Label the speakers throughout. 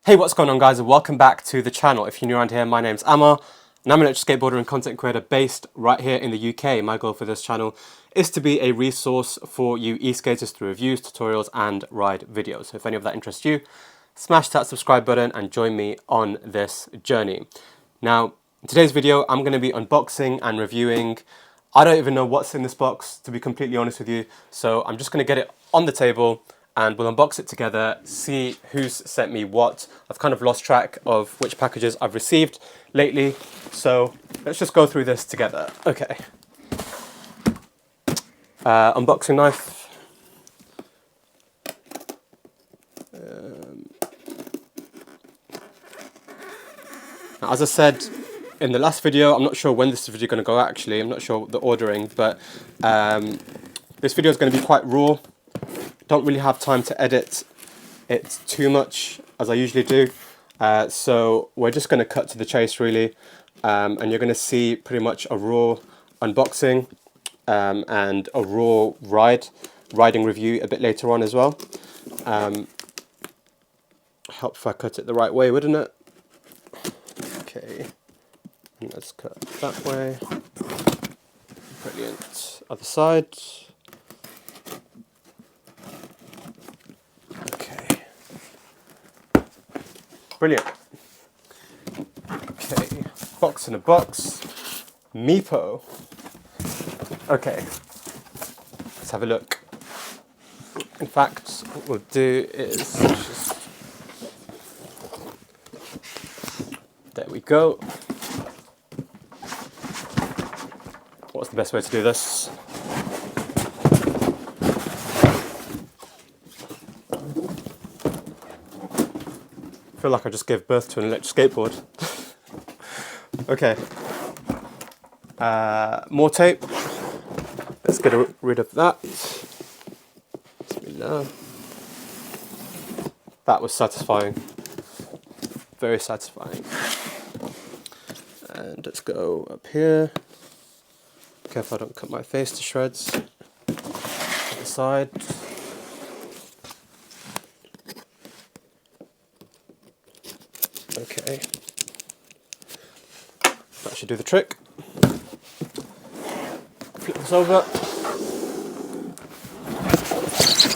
Speaker 1: Hey, what's going on, guys, and welcome back to the channel. If you're new around here, my name's Amma and I'm an electric skateboarder and content creator based right here in the UK. My goal for this channel is to be a resource for you e-skaters through reviews, tutorials and ride videos. So if any of that interests you, smash that subscribe button and join me on this journey. Now, in today's video, I'm going to be unboxing and reviewing. I don't even know what's in this box, to be completely honest with you. So I'm just going to get it on the table and we'll unbox it together, see who's sent me what. I've kind of lost track of which packages I've received lately. So let's just go through this together. Okay. Unboxing knife. Now, as I said in the last video, I'm not sure when this video is going to go actually. I'm not sure the ordering, but this video is going to be quite raw. Don't really have time to edit it too much as I usually do. So we're just going to cut to the chase really. And you're going to see pretty much a raw unboxing and a raw riding review a bit later on as well. Help if I cut it the right way, wouldn't it? Okay, and let's cut that way. Brilliant. Other side. Okay. Brilliant. Okay, box in a box. Meepo. Okay, let's have a look. In fact, what we'll do is just... There we go. What's the best way to do this? I feel like I just gave birth to an electric skateboard. Okay. More tape. Let's get rid of that. Bismillah. That was satisfying. Very satisfying. And let's go up here. Careful I don't cut my face to shreds. Other side. Okay. That should do the trick. Flip this over.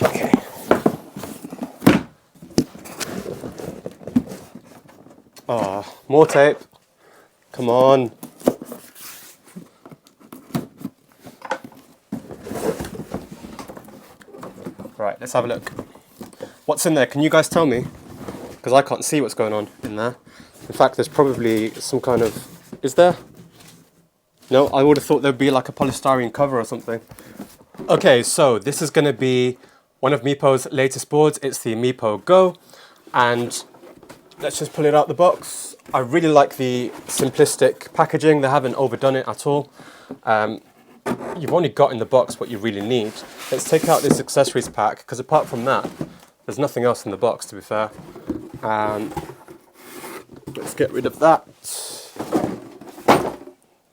Speaker 1: Okay. Oh, more tape. Come on. Right, let's have a look. What's in there? Can you guys tell me? Because I can't see what's going on in there. In fact, there's probably some kind of... Is there? No, I would have thought there'd be like a polystyrene cover or something. Okay, so this is going to be one of Meepo's latest boards. It's the Meepo Go. And let's just pull it out the box. I really like the simplistic packaging. They haven't overdone it at all. You've only got in the box what you really need. Let's take out this accessories pack, because apart from that, there's nothing else in the box, to be fair. Let's get rid of that.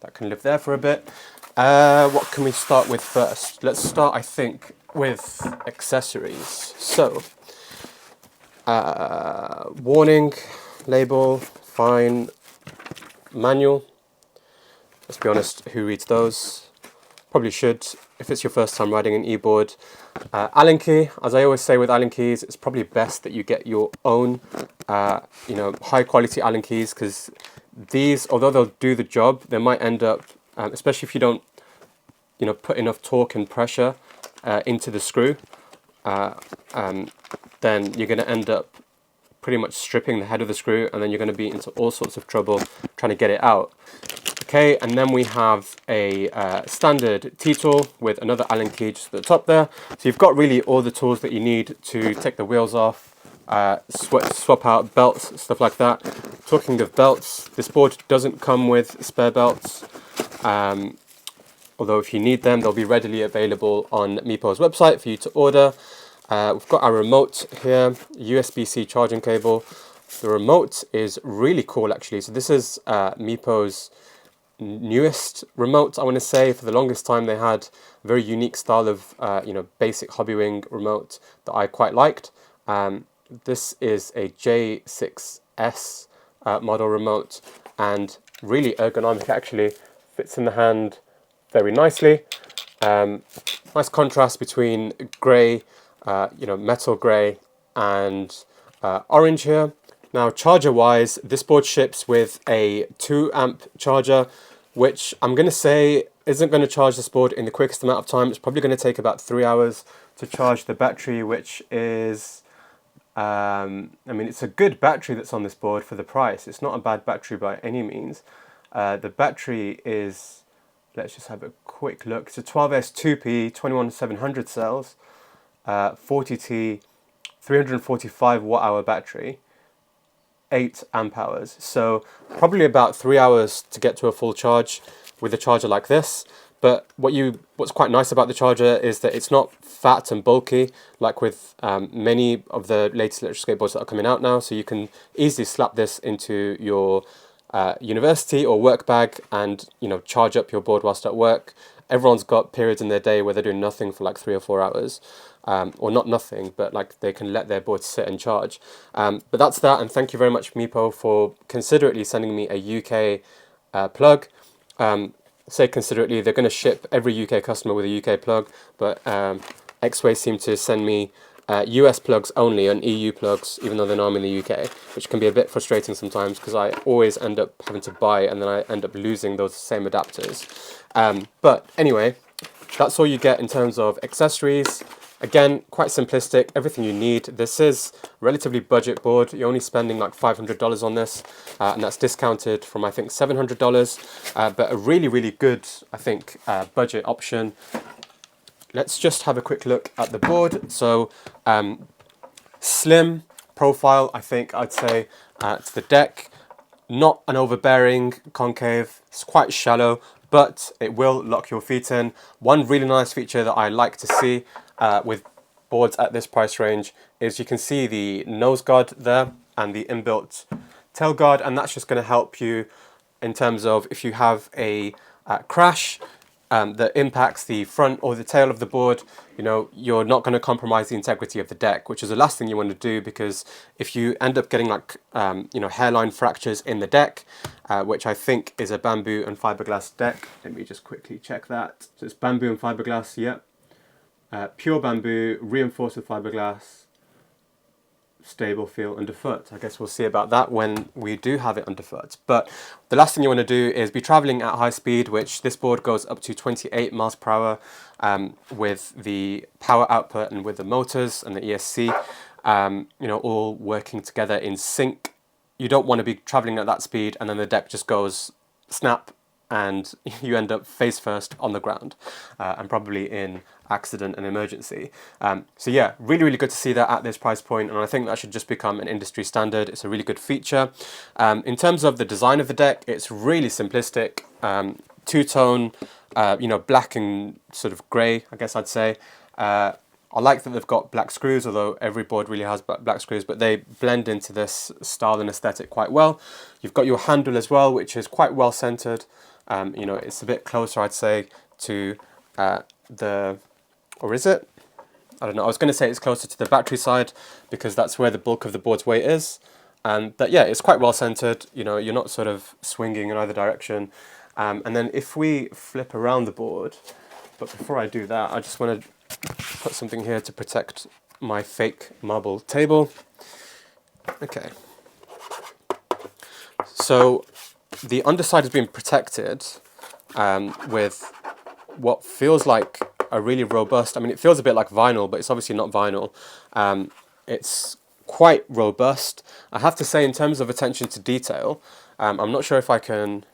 Speaker 1: That can live there for a bit. What can we start with first? Let's start, I think, with accessories. So, warning, label, fine, manual. Let's be honest, who reads those? Probably should, if it's your first time riding an e-board. Allen key, as I always say with Allen keys, it's probably best that you get your own, high quality Allen keys, because these, although they'll do the job, they might end up, especially if you don't, put enough torque and pressure into the screw, then you're going to end up pretty much stripping the head of the screw, and then you're going to be into all sorts of trouble trying to get it out. Okay, and then we have a standard T-tool with another Allen key just at the top there. So you've got really all the tools that you need to take the wheels off, swap out belts, stuff like that. Talking of belts, this board doesn't come with spare belts. Although if you need them, they'll be readily available on Meepo's website for you to order. We've got our remote here, USB-C charging cable. The remote is really cool actually. So this is Meepo's newest remote, I want to say. For the longest time they had a very unique style of basic hobby wing remote that I quite liked. this is a J6S model remote, and really ergonomic. Actually fits in the hand very nicely. Nice contrast between grey, metal grey, and orange here. Now, charger wise, this board ships with a 2 amp charger, which I'm going to say isn't going to charge this board in the quickest amount of time. It's probably going to take about 3 hours to charge the battery, which is, it's a good battery that's on this board for the price. It's not a bad battery by any means. The battery is, let's just have a quick look. It's a 12S2P 21700 cells, 40T, 345 watt hour battery, 8 amp hours. So probably about 3 hours to get to a full charge with a charger like this. But what's quite nice about the charger is that it's not fat and bulky like with many of the latest electric skateboards that are coming out now. So you can easily slap this into your university or work bag and charge up your board whilst at work. Everyone's got periods in their day where they're doing nothing for like 3 or 4 hours, or not nothing, but like they can let their board sit and charge. But that's that, and thank you very much, Meepo, for considerately sending me a UK plug. Say considerately, they're going to ship every UK customer with a UK plug, but X-Way seem to send me US plugs only and EU plugs, even though they know I'm in the UK, which can be a bit frustrating sometimes because I always end up having to buy and then I end up losing those same adapters. But anyway, that's all you get in terms of accessories. Again, quite simplistic, everything you need. This is relatively budget board. You're only spending like $500 on this, and that's discounted from I think $700, but a really, really good, I think, budget option. Let's just have a quick look at the board. So slim profile, I think I'd say, to the deck. Not an overbearing concave, it's quite shallow, but it will lock your feet in. One really nice feature that I like to see with boards at this price range is you can see the nose guard there and the inbuilt tail guard, and that's just going to help you in terms of if you have a crash that impacts the front or the tail of the board, you're not going to compromise the integrity of the deck, which is the last thing you want to do, because if you end up getting like hairline fractures in the deck, which I think is a bamboo and fiberglass deck. Let me just quickly check that. So it's bamboo and fiberglass, yep. Pure bamboo, reinforced with fiberglass, stable feel underfoot. I guess we'll see about that when we do have it underfoot. But the last thing you want to do is be traveling at high speed, which this board goes up to 28 miles per hour with the power output and with the motors and the ESC, all working together in sync. You don't want to be traveling at that speed and then the deck just goes snap and you end up face first on the ground and probably in accident and emergency. So yeah, really, really good to see that at this price point, and I think that should just become an industry standard. It's a really good feature. In terms of the design of the deck, it's really simplistic, two-tone, black and sort of grey, I guess I'd say. I like that they've got black screws, although every board really has black screws, but they blend into this style and aesthetic quite well. You've got your handle as well, which is quite well centered. It's a bit closer, I'd say, to or is it? I don't know. I was going to say it's closer to the battery side because that's where the bulk of the board's weight is. But yeah, it's quite well centered. You're not sort of swinging in either direction. And then if we flip around the board, but before I do that, I just want to put something here to protect my fake marble table. Okay. So the underside has been protected with what feels like a really robust, it feels a bit like vinyl, but it's obviously not vinyl. It's quite robust. I have to say, in terms of attention to detail, I'm not sure if I can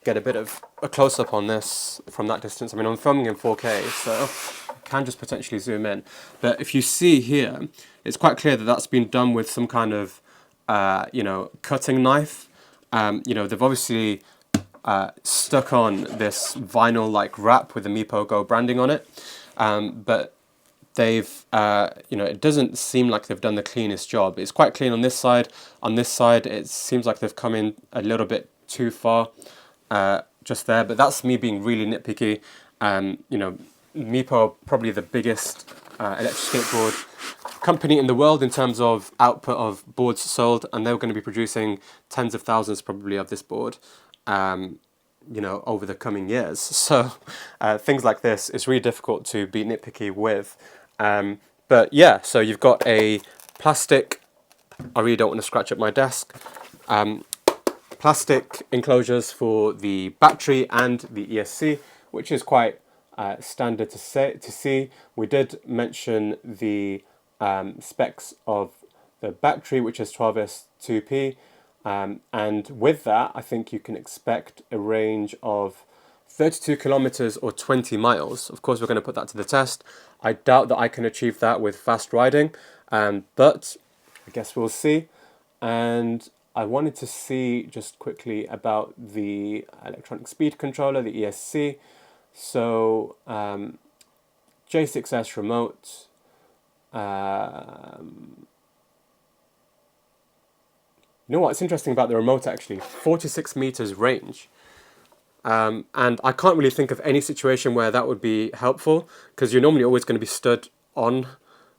Speaker 1: get a bit of a close-up on this from that distance. I'm filming in 4K, so I can just potentially zoom in. But if you see here, it's quite clear that that's been done with some kind of, cutting knife. They've obviously stuck on this vinyl-like wrap with the Meepo Go branding on it, but they've, it doesn't seem like they've done the cleanest job. It's quite clean on this side. On this side, it seems like they've come in a little bit too far just there, but that's me being really nitpicky. Meepo are probably the biggest electric skateboard company in the world in terms of output of boards sold, and they're going to be producing tens of thousands probably of this board, you know, over the coming years. So things like this is really difficult to be nitpicky with. But yeah, so you've got a plastic, I really don't want to scratch up my desk, plastic enclosures for the battery and the ESC, which is quite standard to see. We did mention the specs of the battery, which is 12S2P, and with that, I think you can expect a range of 32 kilometers or 20 miles. Of course, we're going to put that to the test. I doubt that I can achieve that with fast riding, but I guess we'll see. And I wanted to see just quickly about the electronic speed controller, the ESC. So J6S remote. You know what's interesting about the remote actually? 46 meters range. And I can't really think of any situation where that would be helpful, because you're normally always going to be stood on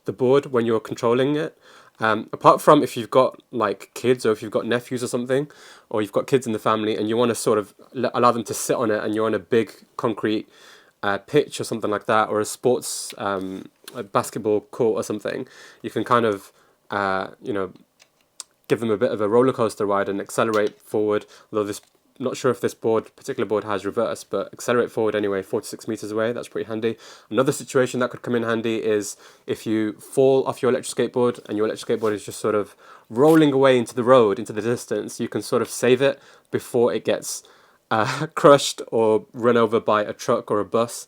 Speaker 1: the board when you're controlling it. Apart from if you've got like kids, or if you've got nephews or something, or you've got kids in the family and you want to sort of allow them to sit on it, and you're on a big concrete pitch or something like that, or a sports a basketball court or something, you can kind of you know, give them a bit of a roller coaster ride and accelerate forward. Although this, not sure if this particular board has reverse, but accelerate forward anyway, 46 meters away. That's pretty handy. Another situation that could come in handy is if you fall off your electric skateboard and your electric skateboard is just sort of rolling away into the road, into the distance. You can sort of save it before it gets crushed or run over by a truck or a bus.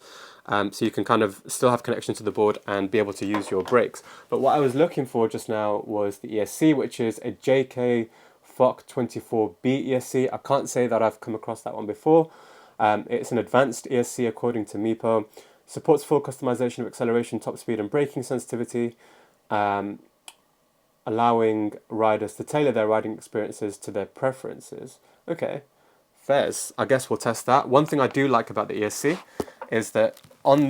Speaker 1: So you can kind of still have connection to the board and be able to use your brakes. But what I was looking for just now was the ESC, which is a JK FOC 24B ESC. I can't say that I've come across that one before. It's an advanced ESC according to Meepo. Supports full customization of acceleration, top speed and braking sensitivity, allowing riders to tailor their riding experiences to their preferences. Okay, fairs. I guess we'll test that. One thing I do like about the ESC is that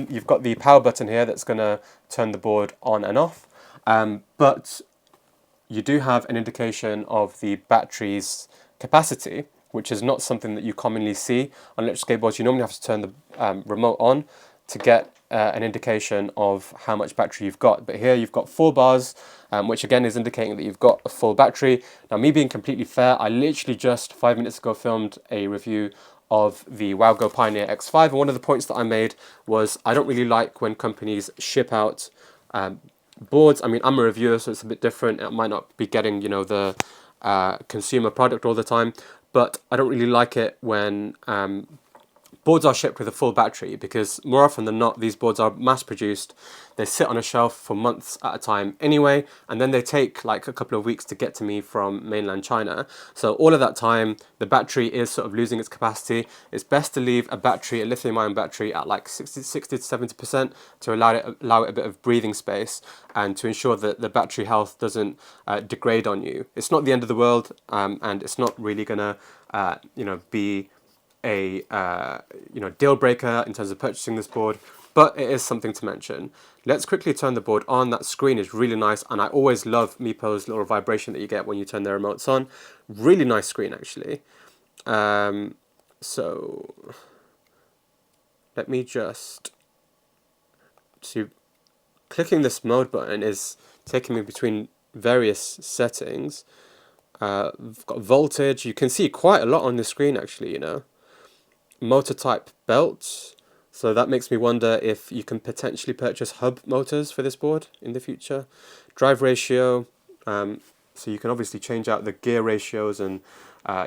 Speaker 1: you've got the power button here that's going to turn the board on and off, but you do have an indication of the battery's capacity, which is not something that you commonly see on electric skateboards. You normally have to turn the remote on to get an indication of how much battery you've got. But here you've got 4 bars, which again is indicating that you've got a full battery. Now, me being completely fair, I literally just 5 minutes ago filmed a review of the Go Pioneer X5, and one of the points that I made was I don't really like when companies ship out boards. I mean, I'm a reviewer, so it's a bit different. I might not be getting, you know, the consumer product all the time, but I don't really like it when boards are shipped with a full battery, because more often than not, these boards are mass produced. They sit on a shelf for months at a time anyway, and then they take like a couple of weeks to get to me from mainland China. So all of that time, the battery is sort of losing its capacity. It's best to leave a battery, a lithium-ion battery, at like 60 to 70% to allow it a bit of breathing space, and to ensure that the battery health doesn't degrade on you. It's not the end of the world, and it's not really gonna you know, be a you know, deal breaker in terms of purchasing this board, but it is something to mention. Let's quickly turn the board on. That screen is really nice, and I always love Meepo's little vibration that you get when you turn their remotes on. Really nice screen, actually. So let me just clicking this mode button is taking me between various settings. We've got voltage. You can see quite a lot on the screen, actually, you know. Motor type belt, so that makes me wonder if you can potentially purchase hub motors for this board in the future. Drive ratio, so you can obviously change out the gear ratios, and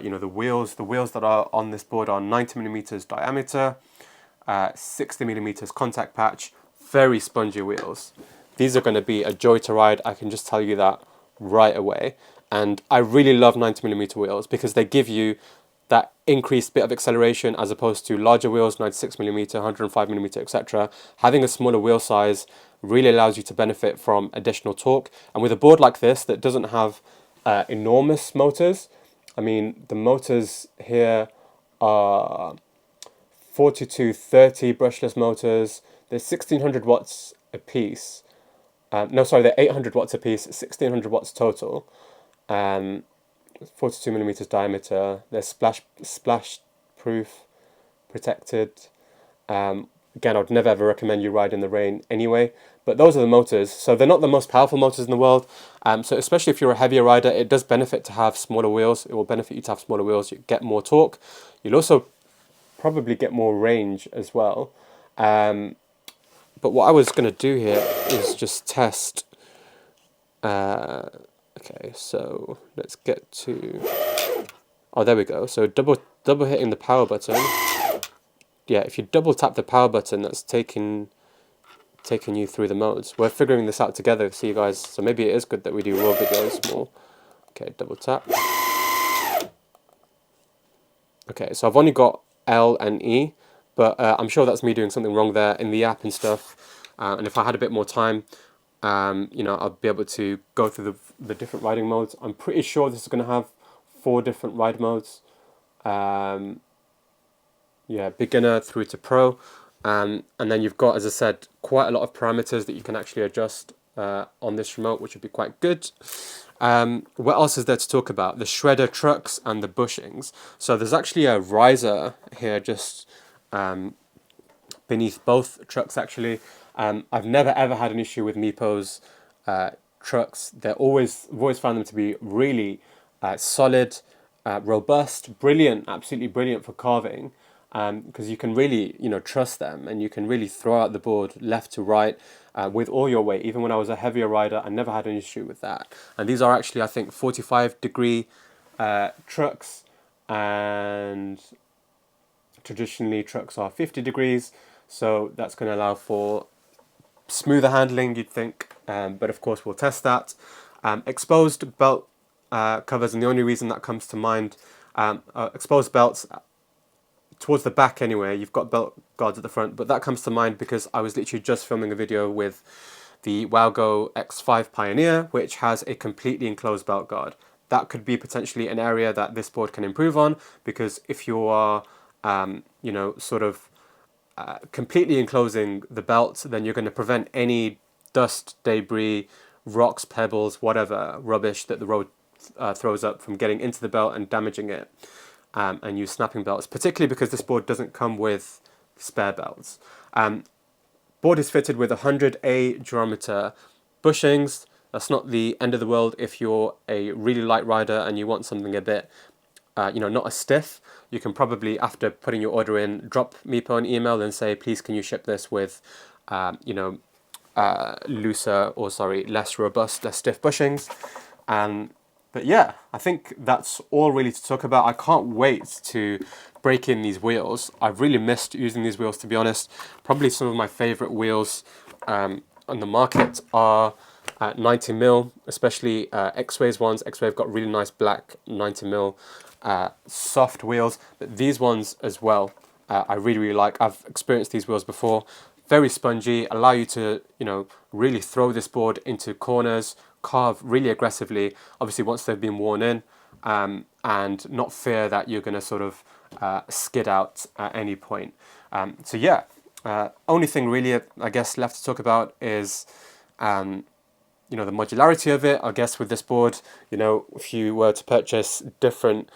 Speaker 1: you know, the wheels that are on this board are 90mm diameter, 60mm contact patch, very spongy wheels. These are going to be a joy to ride, I can just tell you that right away. And I really love 90mm wheels because they give you that increased bit of acceleration, as opposed to larger wheels, 96mm, 105mm, etc. Having a smaller wheel size really allows you to benefit from additional torque. And with a board like this that doesn't have enormous motors, I mean, the motors here are 4230 brushless motors. They're 1600 watts a piece. No, sorry, they're 800 watts a piece, 1600 watts total. 42 millimeters diameter. They're splash proof, protected. Again, I would never ever recommend you ride in the rain anyway. But those are the motors. So they're not the most powerful motors in the world. So especially if you're a heavier rider, it does benefit to have smaller wheels. It will benefit you to have smaller wheels. You get more torque. You'll also probably get more range as well. But what I was going to do here is just test. Okay, so let's get to. Oh, there we go. So double hitting the power button. Yeah, if you double tap the power button, that's taking you through the modes. We're figuring this out together, see you guys. So maybe it is good that we do raw videos more. Okay, double tap. Okay, so I've only got L and E, but I'm sure that's me doing something wrong there in the app and stuff. And if I had a bit more time, you know, I'll be able to go through the different riding modes. I'm pretty sure this is going to have 4 different ride modes. Yeah, beginner through to pro. And then you've got, as I said, quite a lot of parameters that you can actually adjust on this remote, which would be quite good. What else is there to talk about? The shredder trucks and the bushings. So there's actually a riser here just beneath both trucks actually. I've never ever had an issue with Meepo's trucks. I've always found them to be really solid, robust, brilliant, absolutely brilliant for carving. Because you can really, you know, trust them, and you can really throw out the board left to right with all your weight. Even when I was a heavier rider, I never had an issue with that. And these are actually, I think, 45-degree trucks, and traditionally trucks are 50 degrees, so that's going to allow for smoother handling, you'd think, but of course we'll test that. Exposed belt covers, and the only reason that comes to mind, exposed belts towards the back anyway, you've got belt guards at the front, but that comes to mind because I was literally just filming a video with the Go X5 Pioneer, which has a completely enclosed belt guard. That could be potentially an area that this board can improve on, because if you are, you know, sort of completely enclosing the belt, then you're going to prevent any dust, debris, rocks, pebbles, whatever rubbish that the road throws up from getting into the belt and damaging it. And use snapping belts, particularly because this board doesn't come with spare belts. Board is fitted with 100A durometer bushings. That's not the end of the world if you're a really light rider and you want something a bit, you know, not as stiff. You can probably, after putting your order in, drop Meepo an email and say, please can you ship this with, you know, looser, or sorry, less robust, less stiff bushings. But yeah, I think that's all really to talk about. I can't wait to break in these wheels. I've really missed using these wheels, to be honest. Probably some of my favorite wheels on the market are 90mm, especially X-Wave ones. X-Wave got really nice black 90mm soft wheels, but these ones as well, I really, really like. I've experienced these wheels before. Very spongy, allow you to, you know, really throw this board into corners, carve really aggressively, obviously once they've been worn in, and not fear that you're going to sort of skid out at any point. So yeah, only thing really I guess left to talk about is you know, the modularity of it. I guess with this board, you know, if you were to purchase different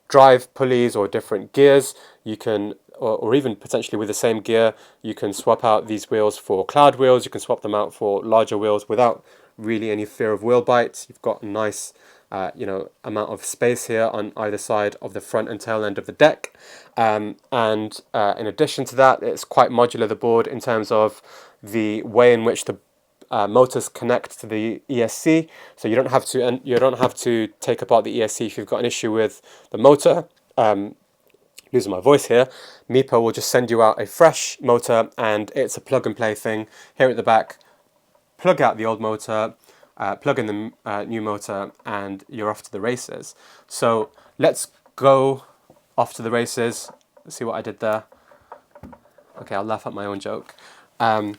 Speaker 1: drive pulleys or different gears, you can, or even potentially with the same gear, you can swap out these wheels for cloud wheels. You can swap them out for larger wheels without really any fear of wheel bites. You've got a nice, you know, amount of space here on either side of the front and tail end of the deck. And in addition to that, it's quite modular, the board, in terms of the way in which the motors connect to the ESC. So you don't have to take apart the ESC if you've got an issue with the motor. Losing my voice here. Meepo will just send you out a fresh motor, and it's a plug and play thing. Here at the back, plug out the old motor, plug in the new motor, and you're off to the races. So let's go off to the races. Let's see what I did there. Okay, I'll laugh at my own joke. And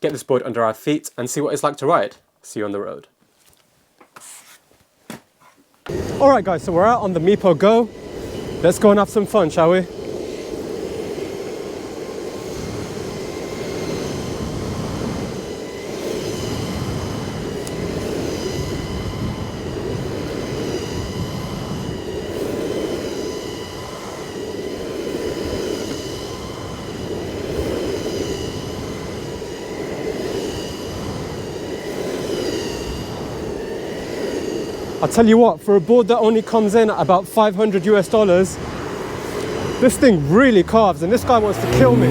Speaker 1: get this board under our feet and see what it's like to ride. See you on the road. Alright guys, so we're out on the Meepo Go. Let's go and have some fun, shall we? I'll tell you what, for a board that only comes in at about $500 US, this thing really carves, and this guy wants to kill me.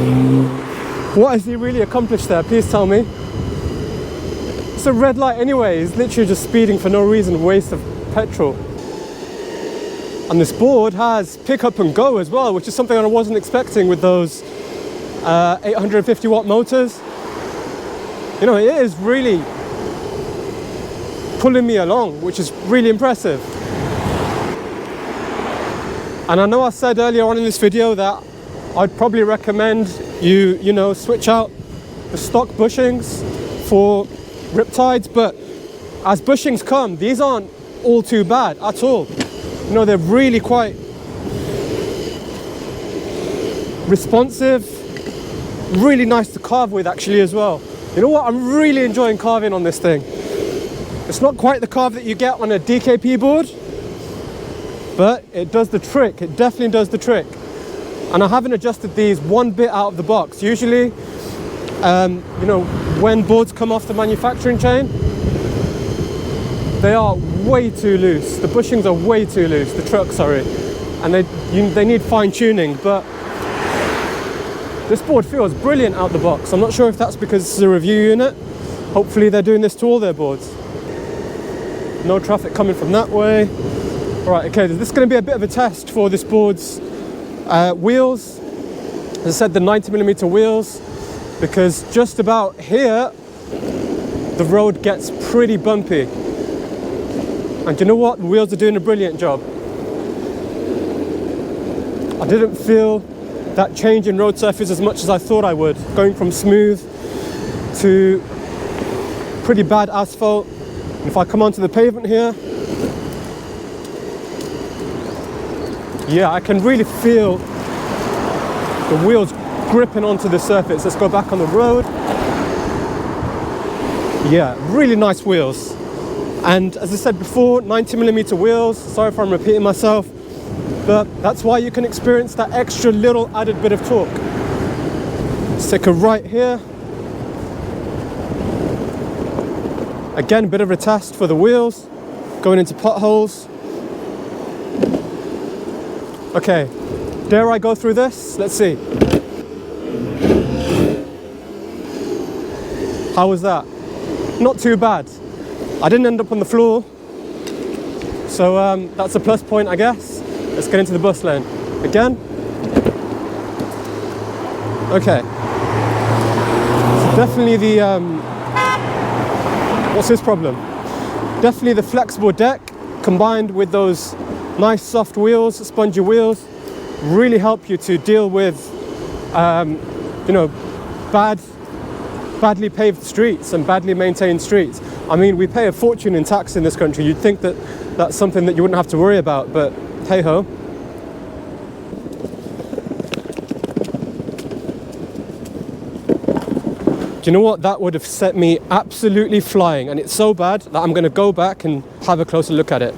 Speaker 1: What has he really accomplished there? Please tell me. It's a red light anyway. He's literally just speeding for no reason, waste of petrol. And this board has pick up and go as well, which is something I wasn't expecting with those 850 watt motors. You know, it is really pulling me along, which is really impressive. And I know I said earlier on in this video that I'd probably recommend you know, switch out the stock bushings for riptides, but as bushings come, these aren't all too bad at all. You know, they're really quite responsive, really nice to carve with actually as well. You know what, I'm really enjoying carving on this thing. It's not quite the carve that you get on a DKP board, but it does the trick. It definitely does the trick. And I haven't adjusted these one bit out of the box. Usually, you know, when boards come off the manufacturing chain, they are way too loose. The bushings are way too loose, the truck, sorry. And they need fine tuning, but this board feels brilliant out the box. I'm not sure if that's because it's a review unit. Hopefully they're doing this to all their boards. No traffic coming from that way. Right, okay, this is going to be a bit of a test for this board's wheels. As I said, the 90mm wheels, because just about here, the road gets pretty bumpy. And you know what? The wheels are doing a brilliant job. I didn't feel that change in road surface as much as I thought I would, going from smooth to pretty bad asphalt. And if I come onto the pavement here, yeah, I can really feel the wheels gripping onto the surface. Let's go back on the road. Yeah, really nice wheels. And as I said before, 90mm wheels. Sorry if I'm repeating myself, but that's why you can experience that extra little added bit of torque. Sticker right here. Again, a bit of a test for the wheels, going into potholes. Okay, dare I go through this? Let's see. How was that? Not too bad. I didn't end up on the floor, so that's a plus point, I guess. Let's get into the bus lane. Again. Okay. So definitely the, what's this problem? Definitely the flexible deck combined with those nice soft wheels, spongy wheels, really help you to deal with, you know, badly paved streets and badly maintained streets. I mean, we pay a fortune in tax in this country. You'd think that that's something that you wouldn't have to worry about, but hey ho. Do you know what? That would have set me absolutely flying, and it's so bad that I'm going to go back and have a closer look at it.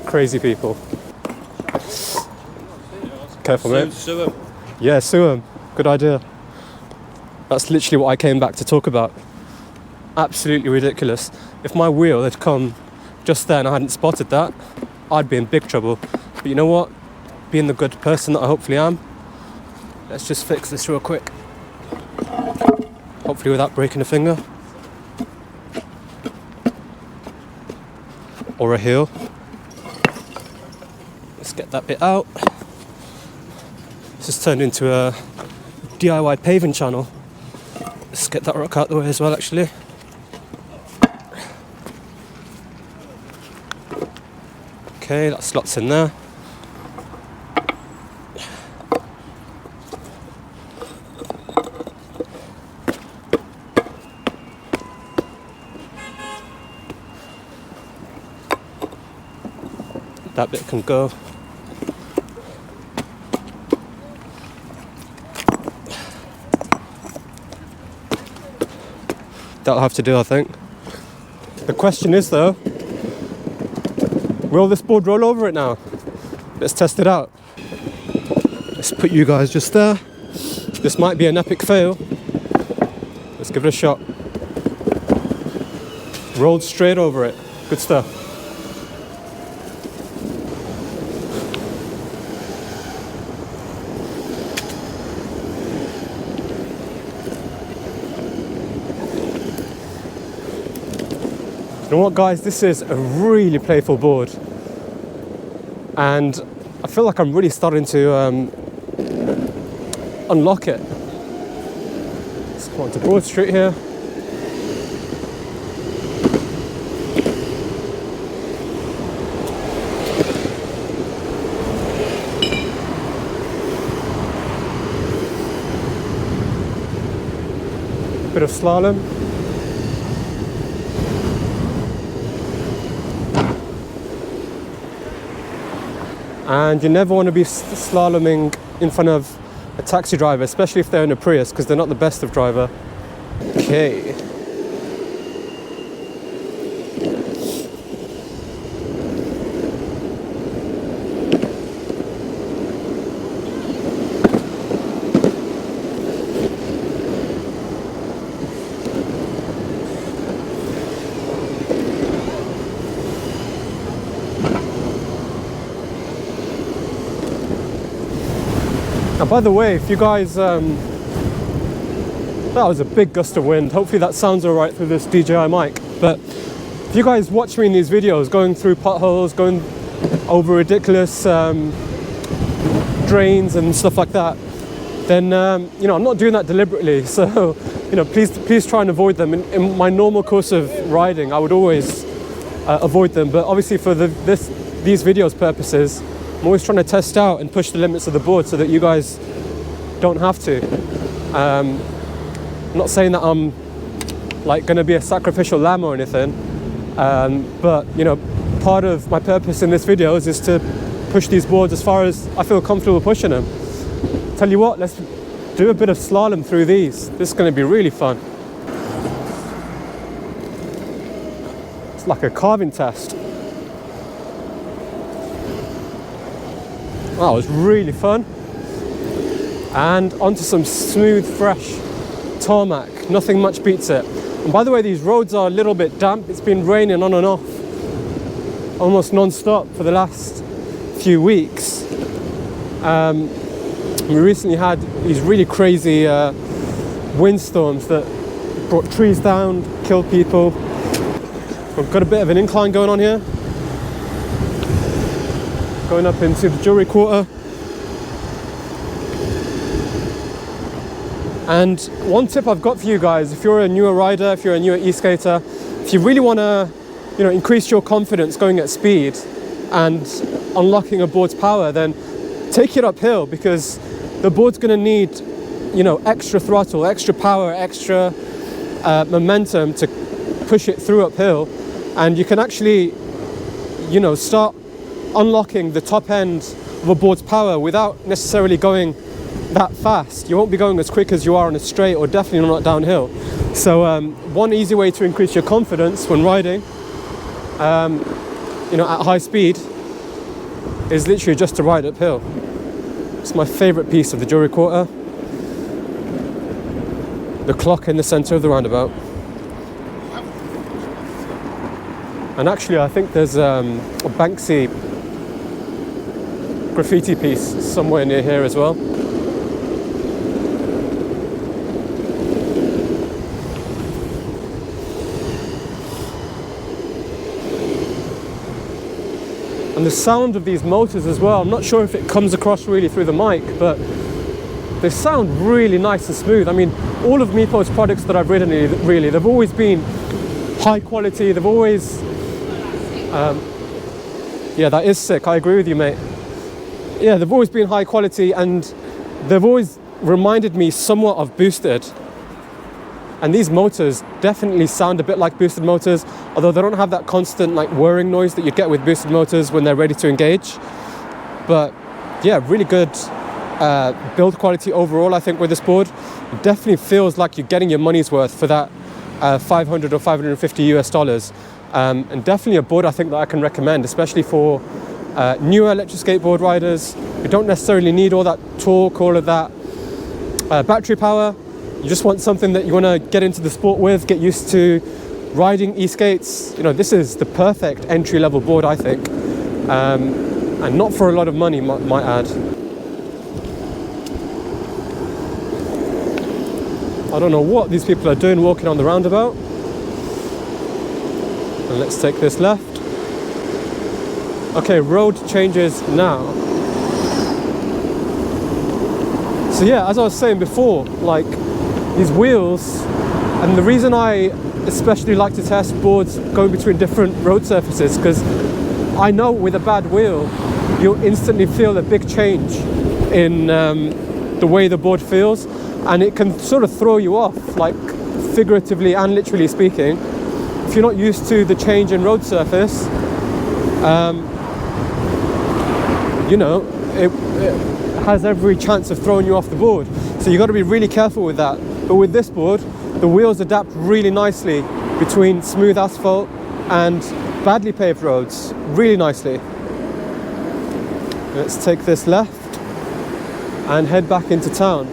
Speaker 1: Crazy people. Careful, mate.
Speaker 2: Sue him.
Speaker 1: Yeah, sue him. Good idea. That's literally what I came back to talk about. Absolutely ridiculous. If my wheel had come just then, I hadn't spotted that, I'd be in big trouble. But you know what? Being the good person that I hopefully am, let's just fix this real quick. Hopefully without breaking a finger. Or a heel. Let's get that bit out. This has turned into a DIY paving channel. Let's get that rock out the way as well, actually. Okay, that slots in there. That bit can go. That'll have to do, I think. The question is though, will this board roll over it now? Let's test it out. Let's put you guys just there. This might be an epic fail. Let's give it a shot. Rolled straight over it. Good stuff. You know what, guys? This is a really playful board. And I feel like I'm really starting to unlock it. Let's come on to Broad Street here. Bit of slalom. And you never want to be slaloming in front of a taxi driver, especially if they're in a Prius, because they're not the best of driver. Okay. And by the way, if you guys, that was a big gust of wind. Hopefully that sounds all right through this DJI mic. But if you guys watch me in these videos, going through potholes, going over ridiculous drains and stuff like that, then, you know, I'm not doing that deliberately. So, you know, please try and avoid them. In my normal course of riding, I would always avoid them. But obviously for these videos purposes, I'm always trying to test out and push the limits of the board so that you guys don't have to. I'm not saying that I'm like going to be a sacrificial lamb or anything, but you know, part of my purpose in this video is to push these boards as far as I feel comfortable pushing them. Tell you what, let's do a bit of slalom through these. This is going to be really fun. It's like a carving test. That was really fun. And onto some smooth, fresh tarmac. Nothing much beats it. And by the way, these roads are a little bit damp. It's been raining on and off, almost non-stop for the last few weeks. We recently had these really crazy windstorms that brought trees down, killed people. We've got a bit of an incline going on here. Going up into the Jewelry Quarter. And one tip I've got for you guys, if you're a newer rider, if you're a newer eSkater, if you really want to, you know, increase your confidence going at speed and unlocking a board's power, then take it uphill, because the board's going to need, you know, extra throttle, extra power, extra momentum to push it through uphill. And you can actually, you know, start unlocking the top end of a board's power without necessarily going that fast. You won't be going as quick as you are on a straight, or definitely not downhill. So one easy way to increase your confidence when riding, you know, at high speed, is literally just to ride uphill. It's my favorite piece of the Jewelry Quarter. The clock in the center of the roundabout. And actually, I think there's a Banksy graffiti piece somewhere near here as well. And the sound of these motors as well, I'm not sure if it comes across really through the mic, but they sound really nice and smooth. I mean, all of Meepo's products that I've ridden, really, they've always been high quality. They've always, yeah, that is sick. I agree with you, mate. Yeah, they've always been high quality, and they've always reminded me somewhat of Boosted. And these motors definitely sound a bit like Boosted motors, although they don't have that constant like whirring noise that you get with Boosted motors when they're ready to engage. But yeah, really good build quality overall, I think, with this board. It definitely feels like you're getting your money's worth for that $500 or $550 US. And definitely a board I think that I can recommend, especially for newer electric skateboard riders who don't necessarily need all that torque, all of that battery power. you just want something that you want to get into the sport with, get used to riding e-skates, you know, this is the perfect entry-level board, I think. And not for a lot of money, might add. I don't know what these people are doing walking on the roundabout. And let's take this left. Okay, road changes now. So yeah, as I was saying before, like these wheels, and the reason I especially like to test boards going between different road surfaces, because I know with a bad wheel, you'll instantly feel a big change in the way the board feels, and it can sort of throw you off, like figuratively and literally speaking. If you're not used to the change in road surface, you know, it has every chance of throwing you off the board. So you've got to be really careful with that. But with this board, the wheels adapt really nicely between smooth asphalt and badly paved roads, really nicely. Let's take this left and head back into town.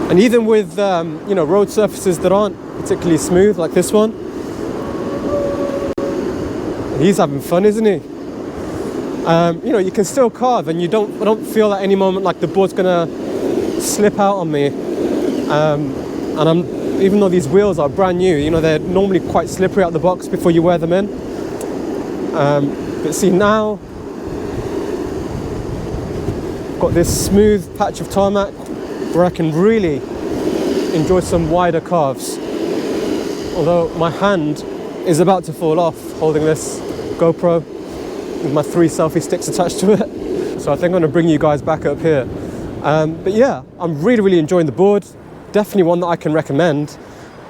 Speaker 1: And even with you know, road surfaces that aren't particularly smooth, like this one, he's having fun, isn't he? You know, you can still carve, and I don't feel at any moment like the board's gonna slip out on me. And even though these wheels are brand new, you know, they're normally quite slippery out the box before you wear them in. But see, now got this smooth patch of tarmac where I can really enjoy some wider carves. Although my hand is about to fall off holding this GoPro with my 3 selfie sticks attached to it. So I think I'm going to bring you guys back up here. But yeah, I'm really enjoying the board. Definitely one that I can recommend.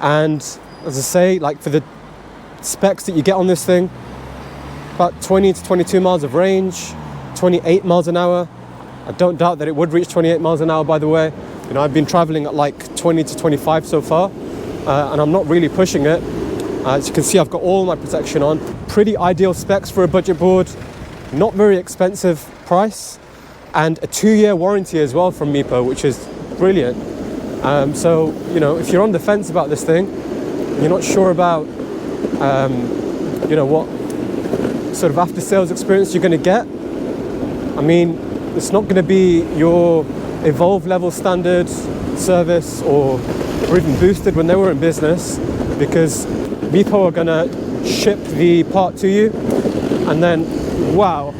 Speaker 1: And as I say, like for the specs that you get on this thing, about 20 to 22 miles of range, 28 miles an hour. I don't doubt that it would reach 28 miles an hour, by the way. You know, I've been traveling at like 20 to 25 so far, and I'm not really pushing it. As you can see, I've got all my protection on. Pretty ideal specs for a budget board. Not very expensive price, and a 2-year warranty as well from Meepo, which is brilliant. So, you know, if you're on the fence about this thing, you're not sure about, you know, what sort of after-sales experience you're going to get. I mean, it's not going to be your Evolve level standard service or even boosted when they were in business, because Meepo are going to ship the part to you, and then, wow,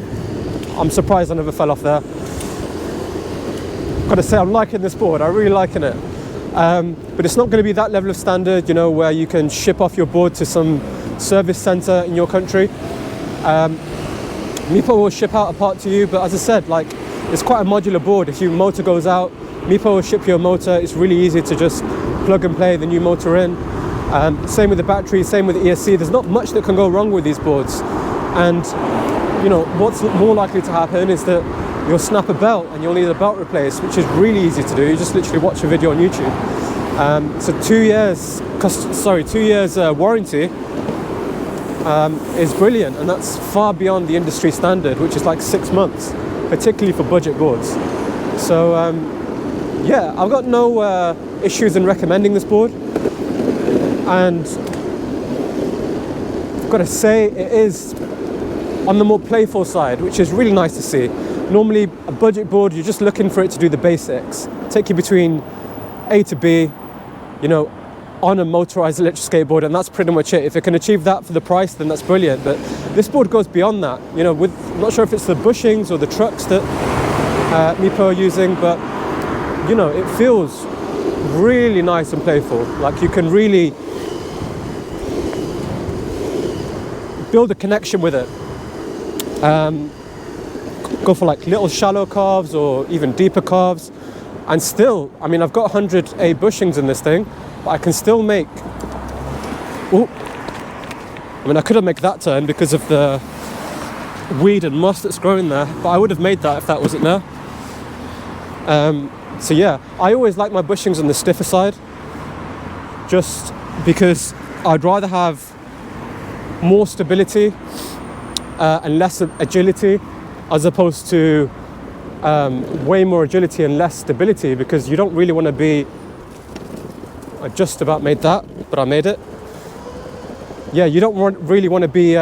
Speaker 1: I'm surprised I never fell off there. Got to say, I'm liking this board, I'm really liking it. But it's not going to be that level of standard, you know, where you can ship off your board to some service center in your country. Meepo will ship out a part to you, but as I said, like, it's quite a modular board. If your motor goes out, Meepo will ship you a motor. It's really easy to just plug and play the new motor in. Same with the battery, same with the ESC. There's not much that can go wrong with these boards. And, you know, what's more likely to happen is that you'll snap a belt and you'll need a belt replaced, which is really easy to do. You just literally watch a video on YouTube. So 2 years, 2 years warranty is brilliant, and that's far beyond the industry standard, which is like 6 months, particularly for budget boards. So yeah, I've got no issues in recommending this board, and I've got to say it is on the more playful side, which is really nice to see. Normally a budget board, you're just looking for it to do the basics, take you between A to B, you know, on a motorized electric skateboard, and that's pretty much it. If it can achieve that for the price, then that's brilliant. But this board goes beyond that. You know, I'm not sure if it's the bushings or the trucks that Meepo are using, but you know, it feels really nice and playful. Like, you can really build a connection with it. Go for like little shallow carves or even deeper carves, and still, I mean, I've got 100A bushings in this thing, but I can still make, ooh, I mean, I could have made that turn because of the weed and moss that's growing there, but I would have made that if that wasn't there. So yeah, I always like my bushings on the stiffer side, just because I'd rather have more stability and less agility, as opposed to way more agility and less stability, because you don't really want to be, I just about made that, but I made it. Yeah, you don't really want to be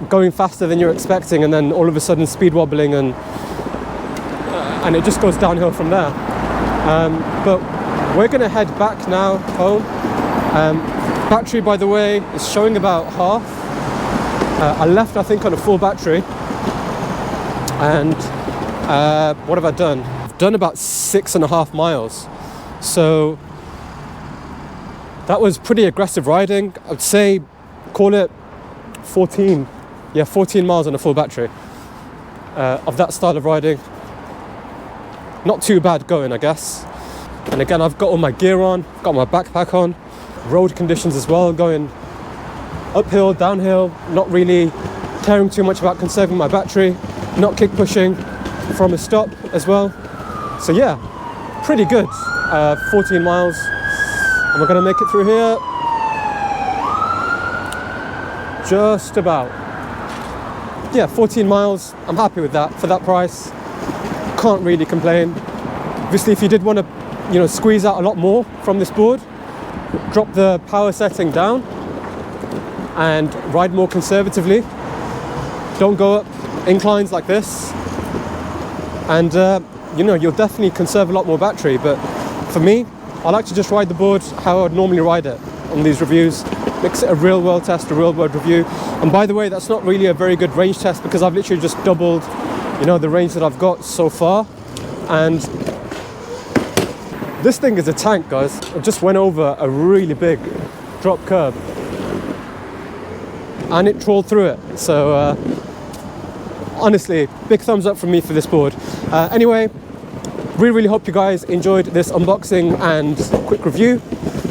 Speaker 1: going faster than you're expecting and then all of a sudden speed wobbling, and it just goes downhill from there. But we're going to head back now home. Battery, by the way, is showing about half. I left, I think, on a full battery. And what have I done? I've done about 6.5 miles. So that was pretty aggressive riding. I'd say, call it 14. Yeah, 14 miles on a full battery of that style of riding. Not too bad going, I guess. And again, I've got all my gear on, got my backpack on, road conditions as well, going uphill, downhill, not really caring too much about conserving my battery, not kick pushing from a stop as well. So yeah, pretty good. 14 miles, and we're gonna make it through here. Just about. Yeah, 14 miles, I'm happy with that for that price. Can't really complain. Obviously, if you did want to, squeeze out a lot more from this board, drop the power setting down and ride more conservatively. Don't go up inclines like this, and you'll definitely conserve a lot more battery. But for me, I like to just ride the board how I would normally ride it on these reviews. Makes it a real world test, a real world review. And by the way, that's not really a very good range test, because I've literally just doubled the range that I've got so far. And this thing is a tank, guys. I just went over a really big drop curb and it trawled through it. So honestly, big thumbs up from me for this board. Anyway, really hope you guys enjoyed this unboxing and quick review.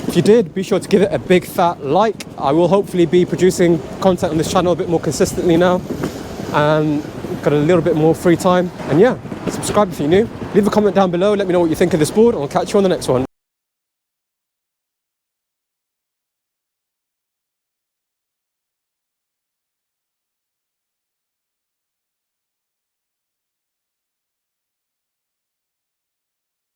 Speaker 1: If you did, be sure to give it a big fat like. I will hopefully be producing content on this channel a bit more consistently now. Got a little bit more free time. And yeah, subscribe if you're new. Leave a comment down below, let me know what you think of this board, and I'll catch you on the next one.